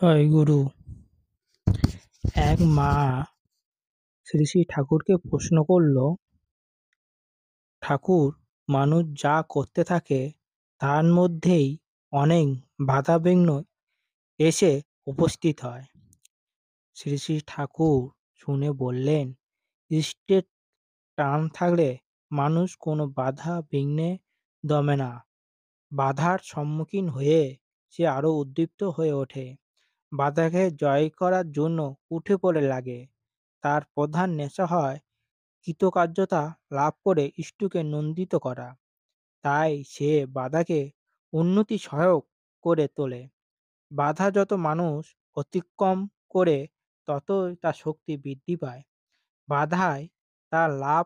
জয়গুরু। এক মা শ্রী শ্রী ঠাকুরকে প্রশ্ন করল, ঠাকুর, মানুষ যা করতে থাকে তার মধ্যেই অনেক বাধাবিঘ্ন এসে উপস্থিত হয়। শ্রী শ্রী ঠাকুর শুনে বললেন, ইষ্টের টান থাকলে মানুষ কোনো বাধা বিঘ্নে দমে না। বাধার সম্মুখীন হয়ে সে আরো উদ্দীপ্ত হয়ে ওঠে। বাধাকে জয় করার জন্য উঠে পড়ে লাগে। তার প্রধান নেশা হয় কৃতকার্যতা লাভ করে ইষ্টকে নন্দিত করা। তাই সে বাধাকে উন্নতি সহায়ক করে তোলে। বাধা যত মানুষ অতিক্রম করে ততই তার শক্তি বৃদ্ধি পায়। বাধায় তার লাভ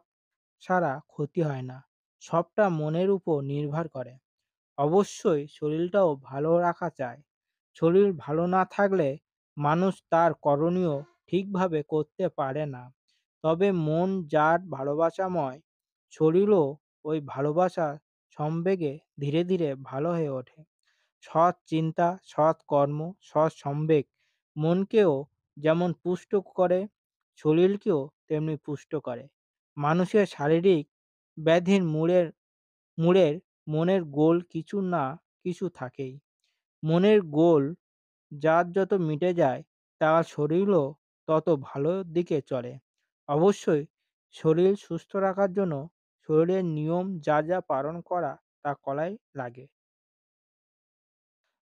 ছাড়া ক্ষতি হয় না। সবটা মনের উপর নির্ভর করে। অবশ্যই শরীরটাও ভালো রাখা চাই। শরীর ভালো না থাকলে মানুষ তার করণীয় ঠিকভাবে করতে পারে না। তবে মন যার ভালোবাসাময়, শরীরও ওই ভালোবাসার সমবেগে ধীরে ধীরে ভালো হয়ে ওঠে। সৎ চিন্তা, সৎ কর্ম, সৎ সমবেগ মনকেও যেমন পুষ্ট করে, শরীরকেও তেমনি পুষ্ট করে। মানুষের শারীরিক ব্যাধির মূলের মনের গোল কিছু না কিছু থাকেই। মনের গোল যার যত মিটে যায় তার শরীরও তত ভালো দিকে চলে। অবশ্যই শরীর সুস্থ রাখার জন্য শরীরের নিয়ম যা যা পালন করা তা করাই লাগে।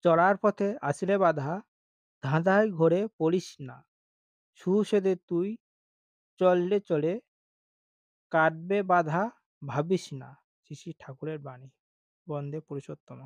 চলার পথে আসিলে বাধা, ধাঁধায় ঘোরে পড়িস না। সুসেদে তুই চললে চলে, কাটবে বাধা ভাবিস না। শ্রী শ্রী ঠাকুরের বাণী। বন্দে পুরুষোত্তম।